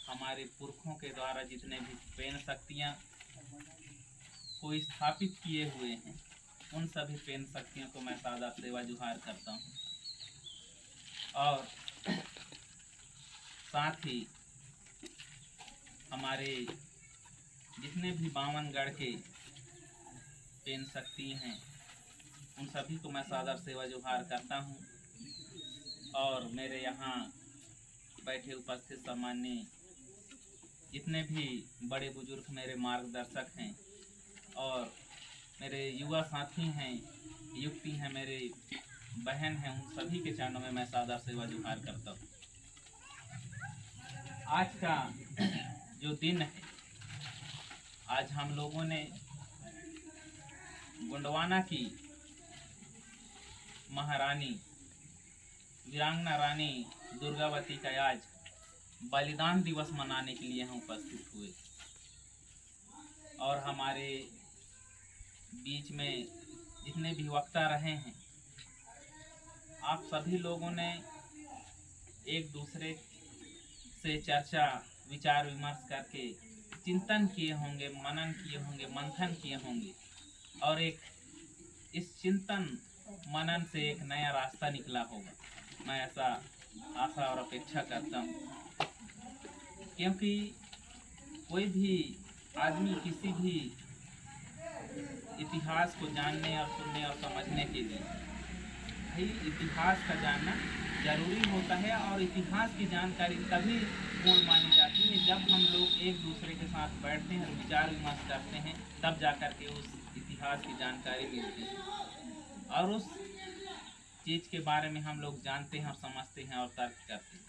हमारे पुरखों के द्वारा जितने भी पेन शक्तियाँ को स्थापित किए हुए हैं, उन सभी पेन शक्तियों को मैं सादा सेवा जुहार करता हूँ। और साथ ही हमारे जितने भी बावनगढ़ के पेन शक्ति हैं, उन सभी को मैं सादर सेवा जुहार करता हूँ। और मेरे यहाँ बैठे उपस्थित सामान्य जितने भी बड़े बुजुर्ग मेरे मार्गदर्शक हैं और मेरे युवा साथी हैं, युवती हैं, मेरे बहन हैं, उन सभी के चरणों में मैं सादर सेवा जुहार करता हूँ। आज का जो दिन है, आज हम लोगों ने गोंडवाना की महारानी वीरांगना रानी दुर्गावती का आज बलिदान दिवस मनाने के लिए हम उपस्थित हुए। और हमारे बीच में जितने भी वक्ता रहे हैं, आप सभी लोगों ने एक दूसरे से चर्चा विचार विमर्श करके चिंतन किए होंगे, मनन किए होंगे, मंथन किए होंगे और एक इस चिंतन मनन से एक नया रास्ता निकला होगा। मैं ऐसा आशा और अपेक्षा करता हूँ, क्योंकि कोई भी आदमी किसी भी इतिहास को जानने और सुनने और समझने के लिए भाई इतिहास का जानना जरूरी होता है। और इतिहास की जानकारी तभी पूर्ण मानी जाती है जब हम लोग एक दूसरे के साथ बैठते हैं और विचार विमर्श करते हैं, तब जाकर के उस इतिहास की जानकारी मिलती है और उस चीज़ के बारे में हम लोग जानते हैं और समझते हैं और तर्क करते हैं।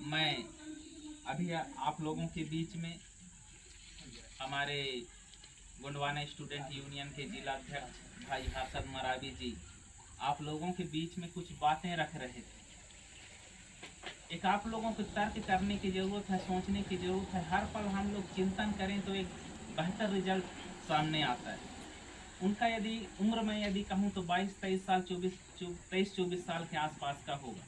मैं अभी आप लोगों के बीच में हमारे गोंडवाना स्टूडेंट यूनियन के जिला अध्यक्ष भाई हर्षद मरावी जी आप लोगों के बीच में कुछ बातें रख रहे थे। एक आप लोगों को तर्क करने की ज़रूरत है, सोचने की ज़रूरत है। हर पल हम लोग चिंतन करें तो एक बेहतर रिजल्ट सामने आता है। उनका यदि उम्र में यदि कहूँ तो 22-23 साल 23-24 साल के आसपास का होगा।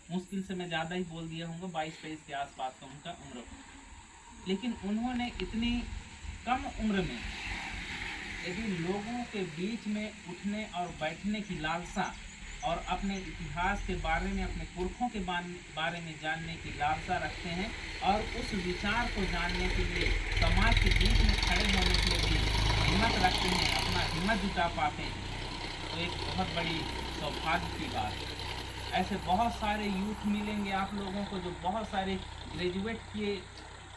मुश्किल से मैं ज़्यादा ही बोल दिया हूँगा, 22-23 के आसपास का उनका उम्र। लेकिन उन्होंने इतनी कम उम्र में यदि लोगों के बीच में उठने और बैठने की लालसा और अपने इतिहास के बारे में, अपने पुरखों के बारे में जानने की लालसा रखते हैं और उस विचार को जानने के लिए समाज के बीच में खड़े होने के लिए भी हिम्मत रखते हैं, अपना हिम्मत जुटा पाते हैं, तो एक बहुत बड़ी सौभाग्य की बात है। ऐसे बहुत सारे यूथ मिलेंगे आप लोगों को जो बहुत सारे ग्रेजुएट किए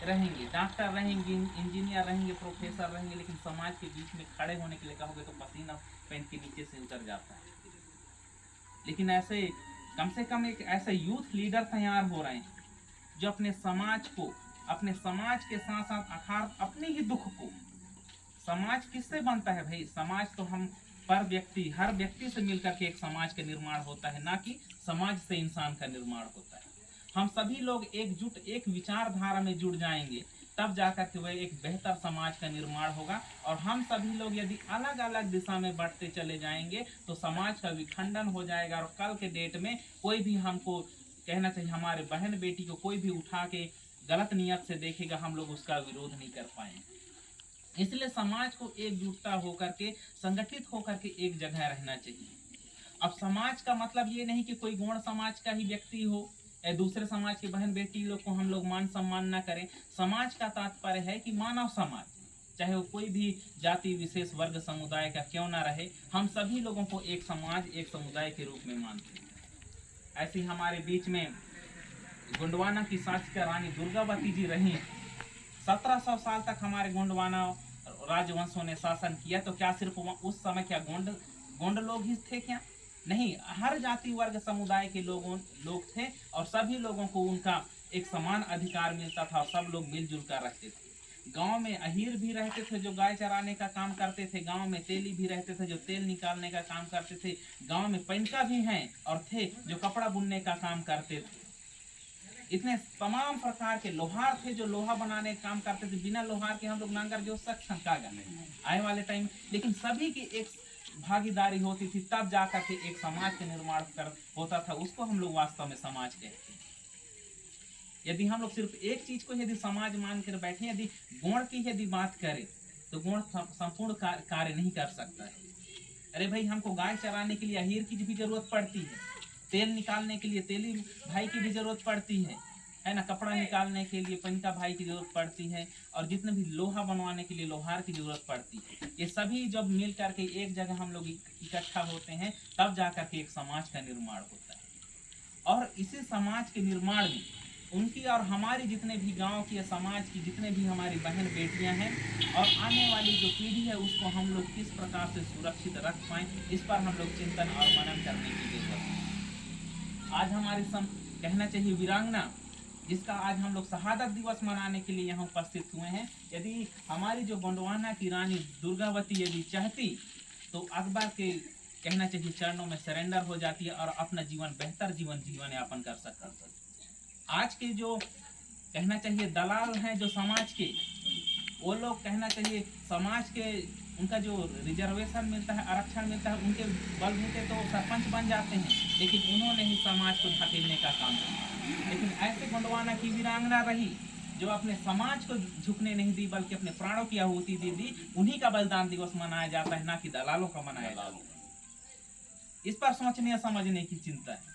रहेंगे, डॉक्टर रहेंगे, इंजीनियर रहेंगे, प्रोफेसर रहेंगे, लेकिन समाज के बीच में खड़े होने के लिए कहोगे तो पसीना पैंट के नीचे से उतर जाता है। लेकिन ऐसे कम से कम एक ऐसे यूथ लीडर तैयार हो रहे हैं जो अपने समाज को, अपने समाज के साथ साथ अर्थात अपने ही दुख को, समाज किससे बनता है भाई? समाज तो हम पर व्यक्ति, हर व्यक्ति से मिलकर के एक समाज का निर्माण होता है, ना कि समाज से इंसान का निर्माण होता है। हम सभी लोग एकजुट एक विचारधारा में जुड़ जाएंगे, तब जाकर के वह एक बेहतर समाज का निर्माण होगा। और हम सभी लोग यदि अलग अलग दिशा में बढ़ते चले जाएंगे तो समाज का विखंडन हो जाएगा। और कल के डेट में कोई भी हमको कहना चाहिए, हमारे बहन बेटी को कोई भी उठा के गलत नियत से देखेगा, हम लोग उसका विरोध नहीं कर पाएंगे। इसलिए समाज को एकजुटता होकर के, संगठित होकर के एक जगह रहना चाहिए। अब समाज का मतलब ये नहीं कि कोई गौण समाज का ही व्यक्ति हो या दूसरे समाज के बहन बेटी लोग को हम लोग मान सम्मान न करें। समाज का तात्पर्य है कि मानव समाज, चाहे वो कोई भी जाति विशेष वर्ग समुदाय का क्यों ना रहे, हम सभी लोगों को एक समाज, एक समुदाय के रूप में मानते हैं। ऐसे ही हमारे बीच में गोंडवाना की शासिका रानी दुर्गावती जी रही। 1700 साल तक हमारे गोंडवाना राजवंशों ने शासन किया। तो क्या सिर्फ उस समय क्या गोंड लोग ही थे क्या? नहीं, हर जाति वर्ग समुदाय के लोग थे और सभी लोगों को उनका एक समान अधिकार मिलता था और सब लोग मिलजुल कर रहते थे। गांव में अहीर भी रहते थे जो गाय चराने का काम करते थे, गांव में तेली भी रहते थे जो तेल निकालने का काम करते थे, गांव में पैंका भी हैं और थे जो कपड़ा बुनने का काम करते थे। इतने तमाम प्रकार के लोहार थे जो लोहा बनाने का काम करते थे। बिना लोहार के हम लोग नांगर जो सकता नहीं आए वाले टाइम, लेकिन सभी की एक भागीदारी होती थी, तब जाकर के एक समाज का निर्माण होता था। उसको हम लोग वास्तव में समाज कहते हैं। यदि हम लोग सिर्फ एक चीज को यदि समाज मान कर बैठे, यदि गुण की यदि बात करें तो गुण संपूर्ण कार्य नहीं कर सकता है। अरे भाई, हमको गाय चराने के लिए अहीर की भी जरूरत पड़ती है, तेल निकालने के लिए तेली भाई की भी जरूरत पड़ती है ना, कपड़ा निकालने के लिए पनिका भाई की जरूरत पड़ती है, और जितने भी लोहा बनवाने के लिए लोहार की जरूरत पड़ती है। ये सभी जब मिल करके एक जगह हम लोग इकट्ठा होते हैं, तब जाकर के एक समाज का निर्माण होता है। और इसी समाज के निर्माण में उनकी और हमारी जितने भी गांव की या समाज की जितने भी हमारी बहन बेटियां हैं और आने वाली जो पीढ़ी है, उसको हम लोग किस प्रकार से सुरक्षित रख पाएं, इस पर हम लोग चिंतन और मनन करने की जरूरत है। आज हमारे कहना चाहिए वीरांगना, जिसका आज हम लोग शहादत दिवस मनाने के लिए यहाँ उपस्थित हुए हैं, यदि हमारी जो गोंडवाना की रानी दुर्गावती यदि चाहती तो अकबर के कहना चाहिए चरणों में सरेंडर हो जाती है और अपना जीवन बेहतर जीवन यापन कर सकता है। आज के जो कहना चाहिए दलाल हैं जो समाज के, वो लोग कहना चाहिए समाज के उनका जो रिजर्वेशन मिलता है, आरक्षण मिलता है, उनके बलबूते तो सरपंच बन जाते हैं, लेकिन उन्होंने ही समाज को धकेलने का काम किया। लेकिन ऐसे गोंडवाना की वीरांगना रही जो अपने समाज को झुकने नहीं दी, बल्कि अपने प्राणों की आहुति दे दी। उन्हीं का बलिदान दिवस मनाया जाता है, ना कि दलालों का मनाया जाता है। इस पर सोचने या समझने की चिंता है।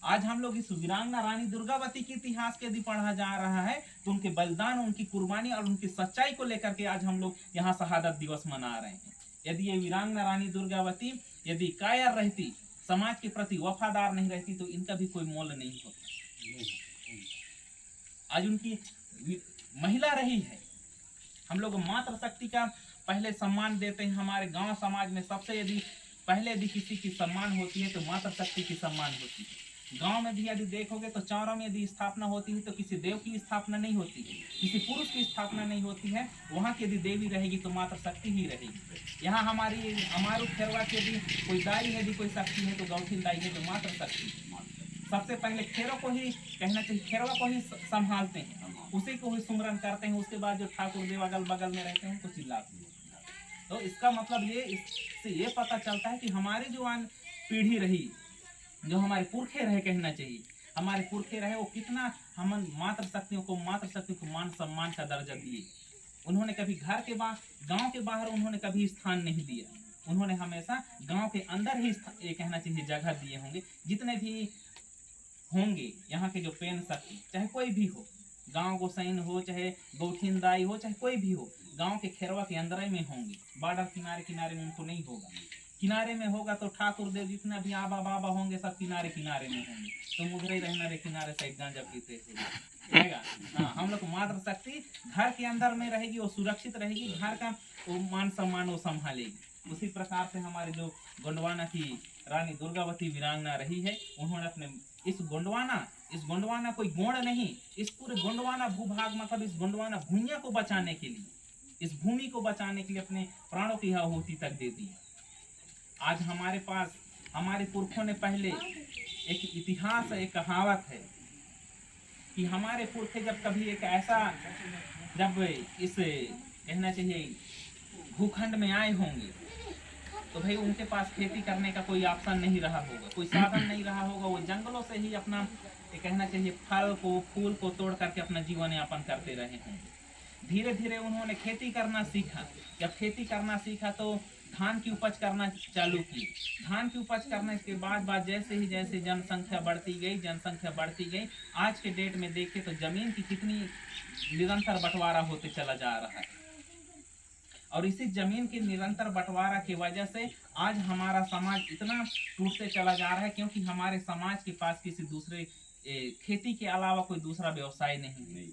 आज हम लोग इस वीरांगना रानी दुर्गावती के इतिहास के यदि पढ़ा जा रहा है, तो उनके बलिदान, उनकी कुर्बानी और उनकी सच्चाई को लेकर के आज हम लोग यहाँ शहादत दिवस मना रहे हैं। यदि ये वीरांगना रानी दुर्गावती यदि कायर रहती, समाज के प्रति वफादार नहीं रहती, तो इनका भी कोई मोल नहीं होता। आज उनकी महिला रही है। हम लोग मातृशक्ति का पहले सम्मान देते हैं। हमारे गांव समाज में सबसे यदि पहले यदि किसी की सम्मान होती है तो मातृशक्ति की सम्मान होती है। गांव में भी यदि देखोगे तो चौरों में यदि स्थापना होती है तो किसी देव की स्थापना नहीं होती है, किसी पुरुष की स्थापना नहीं होती है। वहाँ की यदि देवी रहेगी तो मातृशक्ति ही रहेगी। यहाँ हमारी हमारू खेरवा की यदि कोई दाई यदि कोई शक्ति है तो गौठिन दाई है तो मातृशक्ति। सबसे पहले खेरों को ही कहना चाहिए, खेरवा को ही संभालते हैं, उसी को ही सुमरन करते हैं। उसके बाद जो ठाकुर देव अगल बगल में रहते हैं उनको चिल्लाते हैं। तो इसका मतलब ये, इससे ये पता चलता है कि हमारी जो पीढ़ी रही, जो हमारे पुरखे रहे, कहना चाहिए हमारे पुरखे रहे, वो कितना हम मातृशक्तियों को मान सम्मान का दर्जा दिए। उन्होंने कभी घर के बाहर, गांव के बाहर उन्होंने कभी स्थान नहीं दिया। उन्होंने हमेशा गांव के अंदर ही ये कहना चाहिए जगह दिए होंगे। जितने भी होंगे यहाँ के जो पेन शक्ति, चाहे कोई भी हो, गांव गोसाइन हो, चाहे गौठिनदाई हो, चाहे कोई भी हो, गांव के खेरवा के अंदर में होंगे। बॉर्डर किनारे में उनको नहीं होगा। किनारे में होगा तो ठाकुर देव जितना भी आबा बाबा होंगे सब किनारे में होंगे। तो मुगरे रहना रे किनारे साइड गांजा पीते रहेगा। हाँ, हम लोग मातृशक्ति घर के अंदर में रहेगी, वो सुरक्षित रहेगी, घर का वो मान सम्मान वो संभालेगी। उसी प्रकार से हमारे जो गोंडवाना की रानी दुर्गावती वीरांगना रही है, उन्होंने अपने इस गोंडवाना कोई गोंड नहीं, इस पूरे गोंडवाना भूभाग मतलब इस गोंडवाना भूमिया को बचाने के लिए, इस भूमि को बचाने के लिए अपने प्राणों की आहुति तक दे दी। आज हमारे पास हमारे पुरखों ने पहले एक इतिहास, एक कहावत है कि हमारे पुरखे जब कभी एक ऐसा, जब इस कहना चाहिए भूखंड में आए होंगे, तो भाई उनके पास खेती करने का कोई ऑप्शन नहीं रहा होगा, कोई साधन नहीं रहा होगा। वो जंगलों से ही अपना कहना चाहिए फल को, फूल को तोड़ करके अपना जीवन यापन करते रहे होंगे। धीरे धीरे उन्होंने खेती करना सीखा। जब खेती करना सीखा तो धान की उपज करना चालू की। धान की उपज करने के बाद जैसे जनसंख्या बढ़ती गई, आज के डेट में देखें तो जमीन की कितनी निरंतर बंटवारा होते चला जा रहा है। और इसी जमीन के निरंतर बंटवारा की वजह से आज हमारा समाज इतना टूटते चला जा रहा है, क्योंकि हमारे समाज के पास किसी दूसरे खेती के अलावा कोई दूसरा व्यवसाय नहीं।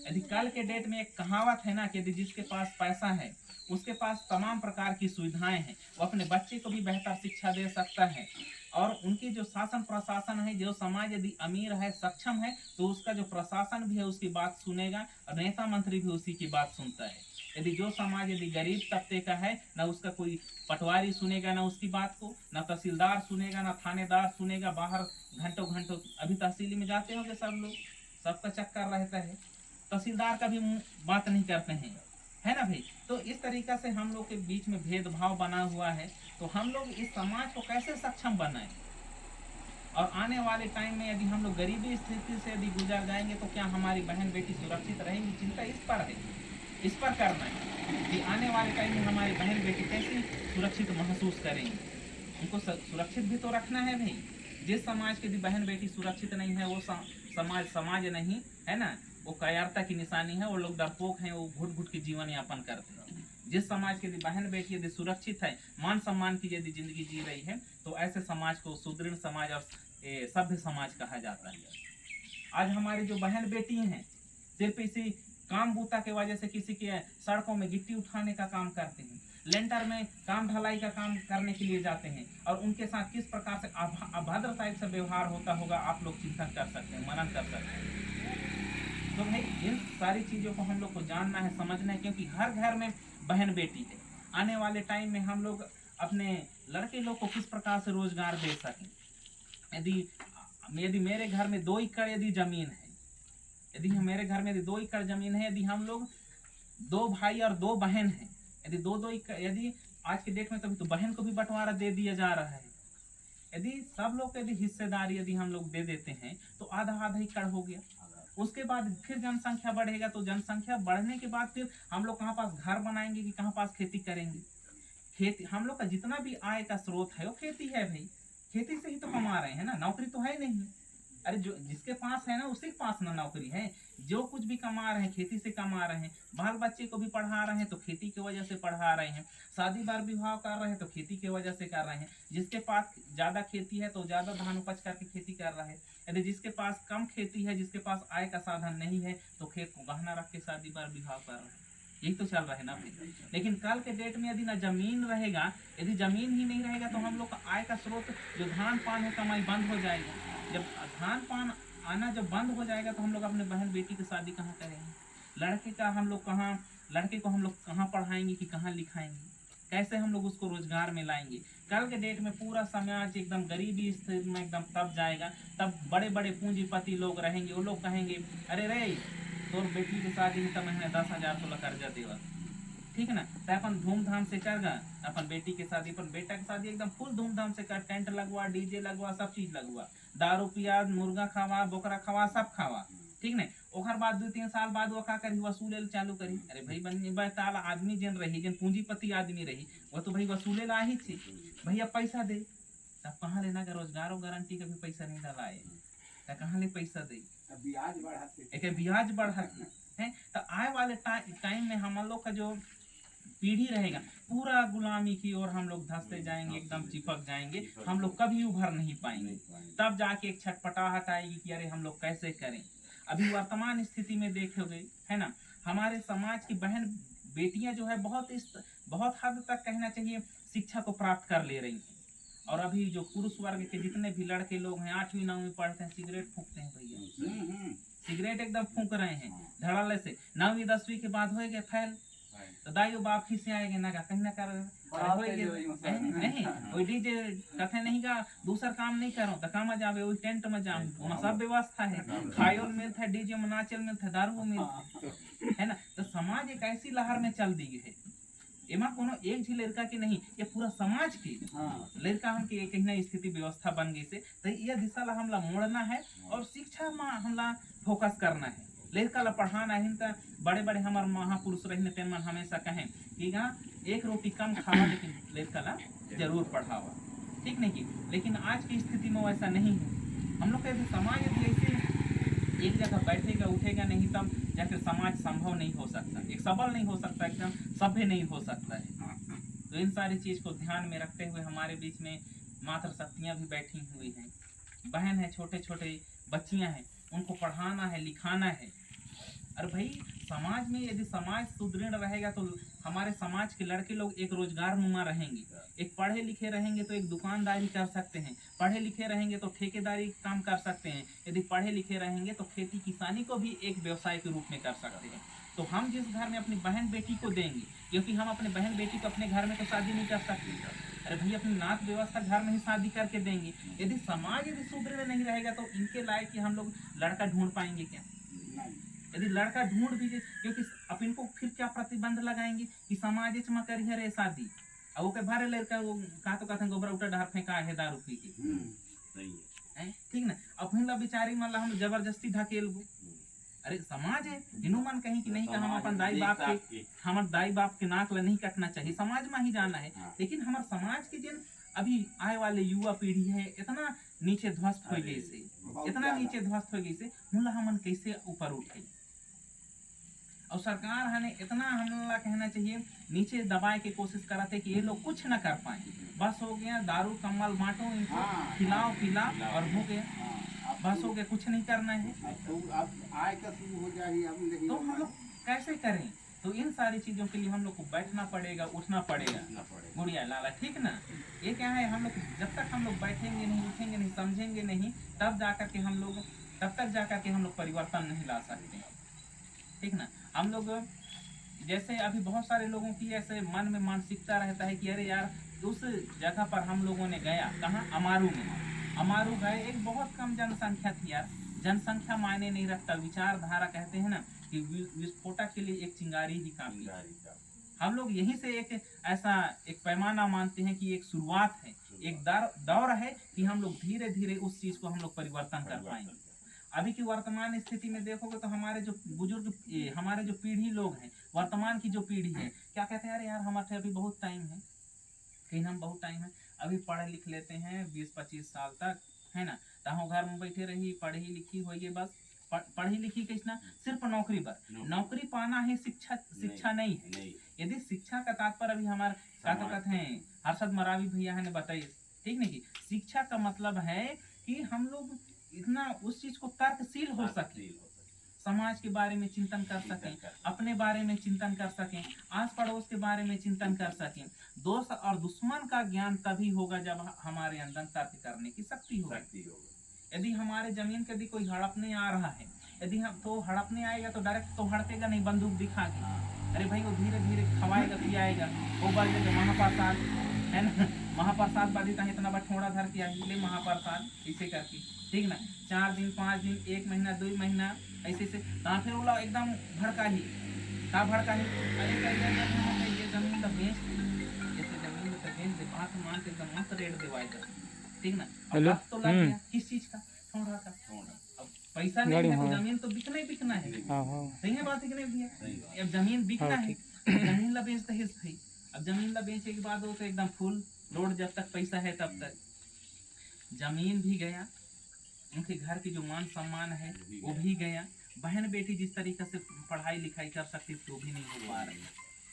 यदि कल के डेट में एक कहावत है ना कि यदि जिसके पास पैसा है उसके पास तमाम प्रकार की सुविधाएं हैं, वो अपने बच्चे को भी बेहतर शिक्षा दे सकता है। और उनकी जो शासन प्रशासन है, जो समाज यदि अमीर है, सक्षम है, तो उसका जो प्रशासन भी है उसकी बात सुनेगा और नेता मंत्री भी उसी की बात सुनता है। यदि जो समाज यदि गरीब तबके का है, ना उसका कोई पटवारी सुनेगा ना उसकी बात को, ना तहसीलदार सुनेगा, ना थानेदार सुनेगा। बाहर घंटों अभी तहसील में जाते होंगे सब लोग, सबका चक्कर रहता है, तहसीलदार का भी बात नहीं करते हैं, है ना भाई। तो इस तरीका से हम लोग के बीच में भेदभाव बना हुआ है। तो हम लोग इस समाज को कैसे सक्षम बनाएं और आने वाले टाइम में यदि हम लोग गरीबी स्थिति से यदि गुजर जाएंगे तो क्या हमारी बहन बेटी सुरक्षित रहेंगी? चिंता इस पर है, इस पर करना है कि आने वाले टाइम में हमारी बहन बेटी कैसे सुरक्षित महसूस करेंगी। उनको सुरक्षित भी तो रखना है भाई। जिस समाज की बहन बेटी सुरक्षित नहीं है वो समाज नहीं है ना, वो कायरता की निशानी है। वो लोग डरपोक हैं, वो घुट घुट के जीवन यापन करते हैं। जिस समाज की बहन बेटी यदि सुरक्षित है, मान सम्मान की यदि जिंदगी जी रही है, तो ऐसे समाज को सुदृढ़ समाज और सभ्य समाज कहा जाता है। आज हमारी जो बहन बेटी हैं सिर्फ इसी काम बूता के वजह से किसी के सड़कों में गिट्टी उठाने का काम करते हैं, लेंटर में काम ढलाई का काम करने के लिए जाते हैं, और उनके साथ किस प्रकार से अभद्र टाइप से व्यवहार होता होगा आप लोग चिंतन कर सकते हैं, मनन कर सकते हैं। तो भाई इन सारी चीज़ों को हम लोग को जानना है, समझना है, क्योंकि हर घर में बहन बेटी है। आने वाले टाइम में हम लोग अपने लड़के लोग को किस प्रकार से रोजगार दे सकें। यदि मेरे घर में 2 एकड़ यदि जमीन है, यदि मेरे घर में 2 एकड़ जमीन है, यदि हम लोग 2 भाई और 2 बहन हैं, यदि 2-2 एकड़, यदि आज के डेट में तो बहन को भी बंटवारा दे दिया जा रहा है। यदि सब लोग यदि हिस्सेदारी यदि हम लोग दे देते हैं तो आधा आधा एकड़ हो गया। उसके बाद फिर जनसंख्या बढ़ेगा, तो जनसंख्या बढ़ने के बाद फिर हम लोग कहाँ पास घर बनाएंगे कि कहाँ पास खेती करेंगे। खेती हम लोग का जितना भी आय का स्रोत है वो खेती है भाई, खेती से ही तो कमा रहे हैं ना, नौकरी तो है नहीं। अरे जो जिसके पास है ना उसी के पास ना नौकरी है। जो कुछ भी कमा रहे हैं खेती से कमा रहे हैं, बाल बच्चे को भी पढ़ा रहे हैं तो खेती की वजह से पढ़ा रहे हैं, शादी बार विवाह कर रहे हैं तो खेती की वजह से कर रहे हैं। जिसके पास ज़्यादा खेती है तो ज़्यादा धान उपज करके खेती कर रहा है, यदि जिसके पास कम खेती है, जिसके पास आय का साधन नहीं है, तो खेत को गहना रख के शादी बार विवाह कर रहे हैं। यही तो चल रहा है ना भाई। लेकिन कल के डेट में यदि ना जमीन रहेगा, यदि जमीन ही नहीं रहेगा तो हम लोग का आय का स्रोत जो धान पान है कमाई बंद हो जाएगा। जब धान पान आना जब बंद हो जाएगा तो हम लोग अपने बहन बेटी की शादी कहाँ करेंगे? लड़के का हम लोग कहाँ, लड़के को हम लोग कहाँ पढ़ाएंगे कि कहाँ लिखाएंगे? कैसे हम लोग उसको रोजगार में लाएंगे? कल के डेट में पूरा समाज एकदम गरीबी स्थिति में एकदम तब जाएगा, तब बड़े बड़े पूंजीपति लोग रहेंगे, वो लोग कहेंगे अरे रे तोर बेटी की शादी में तो महीने 10,000 तो कर्जा देवा, ठीक है ना, तो अपन धूमधाम से कर गा अपन बेटी के शादी, अपन बेटा की शादी एकदम फुल धूमधाम से कर, टेंट लगवा, डीजे लगवा, सब चीज लगवा, दारू पिया, मुर्गा खावा, बोकरा खावा, सब खावा, ठीक ना। ओकर बाद 2-3 साल बाद वो का करी, वसूले चालू करी। अरे भाई बन ताला आदमी जन रही, जन पूंजीपति आदमी रही, वो तो भाई वसूले ला ही थी, भैया पैसा दे, तब कहाँ लेना का रोजगार और गारंटी का भी पैसा नहीं डालाए, कहाँ ले पैसा दे, ब्याज बढ़ाते हैं। तो आए वाले टाइम में हम लोग का जो पीढ़ी रहेगा पूरा गुलामी की ओर हम लोग धंसते जाएंगे, एकदम चिपक जाएंगे, हम लोग कभी उभर नहीं पाएंगे। तब जाके एक छटपटाहट आएगी कि अरे हम लोग कैसे करें। अभी वर्तमान स्थिति में देखोगे है ना, हमारे समाज की बहन बेटियां जो है बहुत हद तक कहना चाहिए शिक्षा को प्राप्त कर ले रही हैं। और अभी जो पुरुष वर्ग के जितने भी लड़के लोग हैं 8वीं 9वीं पढ़ते हैं, सिगरेट फूंकते हैं भैया, सिगरेट एकदम फूंक रहे हैं धड़ाले से। 9वीं 10वीं के बाद होएगा फैल, तो दाइयो बाप खिसे आएंगे ना कहीं ना कर नहीं वही डीजे कथे नहीं का दूसरा काम नहीं करो तो काम जावे वही टेंट में जाम, सब व्यवस्था है, खायो मिलता है, डीजे में नाचल मिलता है, दारू मिलता है ना। तो समाज एक ऐसी लहर में चल दी है, एमा कोनो एक झी लड़का के नहीं, ये पूरा समाज के लड़का हम के कहीं ना स्थिति व्यवस्था बन गई से, तो ये दिशा ला हमला मोड़ना है और शिक्षा में हमला फोकस करना है, लड़का ला पढ़ाना है। इनका बड़े बड़े हमारे महापुरुष रही तेन मन हमेशा कहें कि एक रोटी कम खावा लेकिन लड़का ला जरूर पढ़ावा, ठीक नहीं की। लेकिन आज की स्थिति में वैसा नहीं है। हम लोग का समाज यदि ऐसे एक जगह बैठेगा उठेगा नहीं तब जाकर समाज संभव नहीं हो सकता, एक सबल नहीं हो सकता, एकदम सभ्य नहीं हो सकता है। तो इन सारी चीज को ध्यान में रखते हुए हमारे बीच में मातृ शक्तियाँ भी बैठी हुई हैं, बहन है, छोटे छोटे बच्चियां हैं, उनको पढ़ाना है, लिखाना है। अरे भाई समाज में यदि समाज सुदृढ़ रहेगा तो हमारे समाज के लड़के लोग एक रोजगार नुमा रहेंगे, एक पढ़े लिखे रहेंगे तो एक दुकानदारी कर सकते हैं, पढ़े लिखे रहेंगे तो ठेकेदारी काम कर सकते हैं, यदि पढ़े लिखे रहेंगे तो खेती किसानी को भी एक व्यवसाय के रूप में कर सकते हैं। तो हम जिस घर में अपनी बहन बेटी को देंगे, क्योंकि हम अपने बहन बेटी को अपने घर में तो शादी नहीं कर सकते, अरे भैया अपनी नात व्यवस्था घर में ही शादी करके देंगे। यदि समाज यदि सुदृढ़ नहीं रहेगा तो इनके लायक कि हम लोग लड़का ढूंढ पाएंगे क्या? यदि लड़का ढूंढ भी, क्योंकि अब इनको फिर क्या प्रतिबंध लगाएंगे कि समाज में करिए रे शादी, और वो के भारे लड़का वो कहा तो कहते हैं गोबरा उठा डहर फेंका है दारू पी के, ठीक ना। अब हिला बेचारी मान ला हम जबरदस्ती ढकेलबो, अरे समाज है इनू मन कहीं कि नहीं कि हम अपन दाई बाप के हमार दाई बाप के नाक ला नहीं कटना चाहिए, समाज में ही जाना है। लेकिन हमार समाज के जिन अभी आए वाले युवा पीढ़ी है इतना नीचे ध्वस्त हो गई से, इतना नीचे ध्वस्त हो गई से, मुला हमन कैसे ऊपर उठे। और सरकार हने इतना हमला कहना चाहिए नीचे दबाए की कोशिश कराते कि ये लोग कुछ न कर पाए, बस हो गया दारू कम्बल बांटो इनको, खिलाओ पिलाओ और हो गया, बस हो गया, कुछ नहीं करना है। अब आय का शुरू हो जाएगी, तो हम लोग कैसे करें? तो इन सारी चीजों के लिए हम लोग को बैठना पड़ेगा, उठना पड़ेगा गुड़िया लाला, ठीक ना। ये क्या है, हम लोग जब तक हम लोग बैठेंगे नहीं, उठेंगे नहीं, समझेंगे नहीं, तब जाकर के हम लोग तब तक जाकर के हम लोग परिवर्तन नहीं ला सकते, ठीक ना। हम लोग जैसे अभी बहुत सारे लोगों की ऐसे मन में मानसिकता रहता है कि अरे यार उस जगह पर हम लोगों ने गया, कहाँ, अमारू में, अमारू गए, एक बहुत कम जनसंख्या थी यार, जनसंख्या मायने नहीं रखता, विचारधारा कहते हैं ना कि विस्फोटक के लिए एक चिंगारी ही काफी है। हम लोग यहीं से एक ऐसा एक पैमाना मानते हैं कि एक शुरुआत है, एक दौर है कि हम लोग धीरे धीरे उस चीज को हम लोग परिवर्तन कर पाएंगे। अभी की वर्तमान स्थिति में देखोगे तो हमारे जो बुजुर्ग, हमारे जो पीढ़ी लोग हैं, वर्तमान की जो पीढ़ी है, क्या कहते हैं, अरे यार हमारे अभी बहुत टाइम है, कहीं हम बहुत टाइम है, अभी पढ़ लिख लेते हैं 20-25 साल तक, है ना, तो घर में बैठे रही, पढ़ी लिखी होइए, बस पढ़ी लिखी किसना, सिर्फ नौकरी पर, नौकरी पाना है, शिक्षा नहीं है। यदि शिक्षा का तात्पर्य अभी हमारे क्या कहते हैं हर्षद मरावी भैया ने बताइए, ठीक नहीं, कि शिक्षा का मतलब है कि हम लोग इतना उस चीज को तर्कशील हो सके, समाज के बारे में चिंतन कर सकें, अपने बारे में चिंतन कर सकें, आस पड़ोस के बारे में चिंतन कर सकें। दोस्त और दुश्मन का ज्ञान तभी होगा जब हमारे अंदर तर्क करने की शक्ति होगी। यदि हमारे जमीन के यदि कोई हड़पने आ रहा है, यदि हम तो हड़पने आएगा तो डायरेक्ट तो हड़पेगा नहीं बंदूक दिखा के, अरे भाई वो धीरे धीरे खवाएगा पियाएगा, वो बोलेगा महाप्रसाद है ना, महाप्रसाद बाधिता है, इतना बठोड़ा धर के आइए महाप्रसाद, ऐसे करके, ठीक ना, 4 दिन 5 दिन 1 महीना 2 महीना ऐसे से, फिर वो लोग एकदम भड़का ही, अरे ये जमीन तो बेच, जैसे जमीन तो बेच दे, बात मान के एकदम मस्त रेट दिवाएगा, ठीक ना। अब तो लग गया किस चीज का, थोड़ा का, अब पैसा नहीं है तो जमीन तो बिकना है, सही है बात है कि नहीं भैया, अब जमीन बिकना है, जमीन ला बेचते है भाई, अब जमीन ला बेचे के बाद वो तो एकदम फुल लोड, जब तक पैसा है तब तक जमीन भी गया, उनके घर की जो मान सम्मान है वो भी गया, बहन बेटी जिस तरीके से पढ़ाई लिखाई कर सकती तो भी नहीं हो पा रही,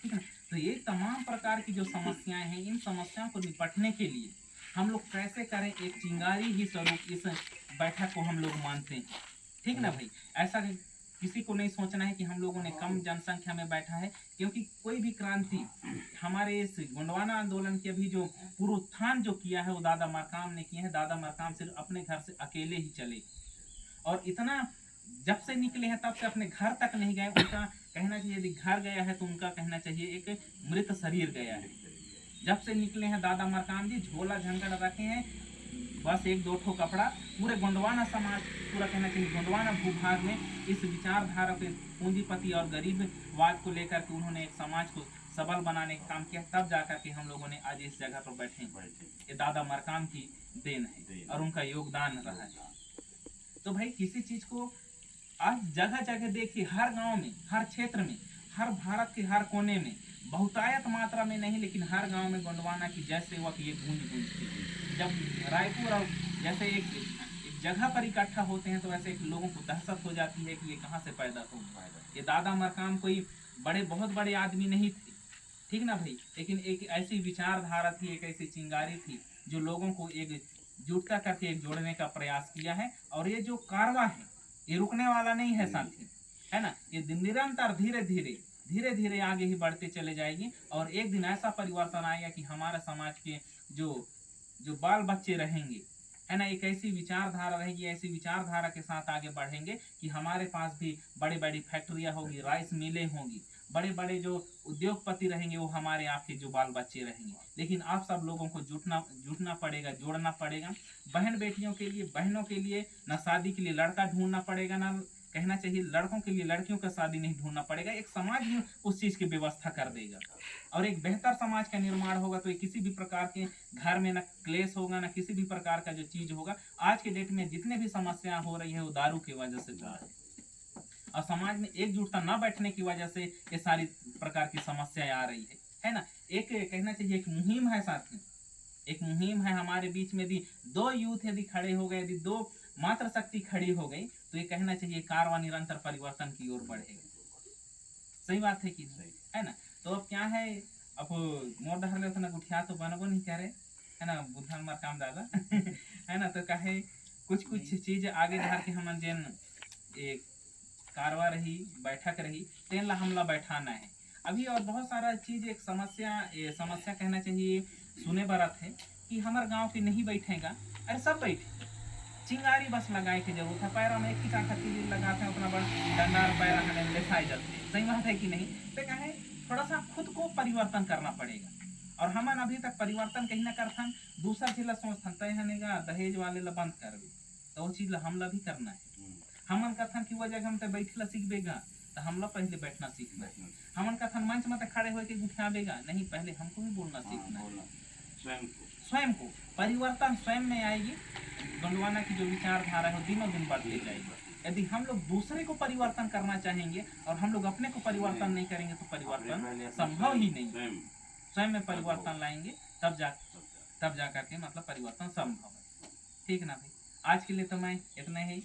ठीक है। तो ये तमाम प्रकार की जो समस्याएं हैं, इन समस्याओं को निपटने के लिए हम लोग कैसे करें, एक चिंगारी ही स्वरूप इस बैठक को हम लोग मानते हैं, ठीक ना भाई। ऐसा किसी को नहीं सोचना है कि हम लोगों ने कम जनसंख्या में बैठा है, क्योंकि कोई भी क्रांति हमारे इस गोंडवाना आंदोलन के अभी जो पुनरुत्थान जो किया है वो दादा मरकाम ने किया है। दादा मरकाम सिर्फ अपने घर से अकेले ही चले, और इतना जब से निकले हैं तब से अपने घर तक नहीं गए। उनका कहना चाहिए यदि घर गया है तो उनका कहना चाहिए एक मृत शरीर गया है। जब से निकले हैं दादा मरकाम जी, झोला झंझट रखे हैं, बस 1-2 ठो कपड़ा, पूरे गोंडवाना समाज, पूरा कहना चाहिए गोंडवाना भूभाग में इस विचारधारा के पूंजीपति और गरीबवाद को लेकर के उन्होंने एक समाज को सबल बनाने का काम किया, तब जाकर के हम लोगों ने आज इस जगह पर बैठे। ये दादा मरकाम की देन है और उनका योगदान रहा है। तो भाई किसी चीज को आज जगह जगह देखिए, हर गांव में, हर क्षेत्र में, हर भारत के हर कोने में, बहुतायत मात्रा में नहीं लेकिन हर गांव में गोंडवाना की जय सेवा की एक गूंज गूंजती है। जब रायपुर और जैसे एक जगह पर इकट्ठा होते हैं तो वैसे एक लोगों को दहशत हो जाती है कि ये कहाँ से पैदा हो। ये दादा मरकाम कोई बहुत बड़े आदमी नहीं थे, ठीक ना भाई, लेकिन एक ऐसी विचारधारा थी, एक ऐसी चिंगारी थी जो लोगों को एक जुटता करके एक जोड़ने का प्रयास किया है। और ये जो कारवां है ये रुकने वाला नहीं है साथी, है ना, ये निरंतर धीरे धीरे आगे ही बढ़ते चले जाएगी। और एक दिन ऐसा परिवर्तन आएगा कि हमारा समाज के जो बाल बच्चे रहेंगे, है ना, एक ऐसी विचारधारा रहेगी, ऐसी विचारधारा के साथ आगे बढ़ेंगे कि हमारे पास भी बड़ी बड़ी फैक्ट्रियां होगी, राइस मिलें होंगी, बड़े बड़े जो उद्योगपति रहेंगे वो हमारे आपके जो बाल बच्चे रहेंगे। लेकिन आप सब लोगों को जुटना पड़ेगा, जोड़ना पड़ेगा। बहन बेटियों के लिए, बहनों के लिए न शादी के लिए लड़का ढूंढना पड़ेगा, ना कहना चाहिए लड़कों के लिए लड़कियों का शादी नहीं ढूंढना पड़ेगा, एक समाज ही उस चीज की व्यवस्था कर देगा और एक बेहतर समाज का निर्माण होगा। तो ये किसी भी प्रकार के घर में ना क्लेश होगा, ना किसी भी प्रकार का जो चीज होगा। आज के डेट में जितने भी समस्या हो रही है वो दारू की वजह से हो रही है और समाज में एकजुटता न बैठने की वजह से ये सारी प्रकार की समस्याएं आ रही है ना। एक कहना चाहिए एक मुहिम है साथियों, एक मुहिम है हमारे बीच में। यदि दो यूथ यदि खड़े हो गए, यदि दो मात्र शक्ति खड़ी हो गई तो ये कहना चाहिए कारवां निरंतर परिवर्तन की ओर बढ़ेगा। सही बात है कि नहीं, है ना। तो अब क्या है, अब मोर डहर उतना गुठिया तो बनबो नहीं करे, है ना, बुद्धन मार काम दादा है ना। तो कहे कुछ कुछ चीज आगे धर के हम जेन एक कारवा रही बैठक रही तेन ला हमला बैठाना है अभी। और बहुत सारा चीज एक समस्या कहना चाहिए सुने बरत है कि हमारे गांव के नहीं बैठेगा। अरे सब बैठे, चिंगारी बस लगाए के जरूरत है, पैरों में एक ही चाखती लगाते हैं अपना बड़ा डंडा पैरा हमें लेसाई जाते हैं। सही बात है कि नहीं। तो कहे थोड़ा सा खुद को परिवर्तन करना पड़ेगा और हमन अभी तक परिवर्तन कहीं ना करथन, दूसरा चीज ला सोचथन तय हनेगा दहेज वाले ला बंद कर दे, तो वो चीज ला हमला भी करना है। हमन कथन कि वो जगह हम बैठे ला सीखबेगा तो हमला पहले बैठना सीखना है। हमन कथन मंच में खड़े होकर गुठियाबेगा नहीं, पहले हमको भी बोलना सीखना है। स्वयं को परिवर्तन स्वयं में आएगी। गोंडवाना की जो विचारधारा है वो दिनों दिन बढ़ती जाएगी। यदि हम लोग दूसरे को परिवर्तन करना चाहेंगे और हम लोग अपने को परिवर्तन नहीं करेंगे तो परिवर्तन संभव ही नहीं। स्वयं में परिवर्तन लाएंगे तब जा करके मतलब परिवर्तन संभव है। ठीक ना भाई, आज के लिए तो मैं इतना ही।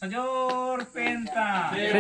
सजोर पेंता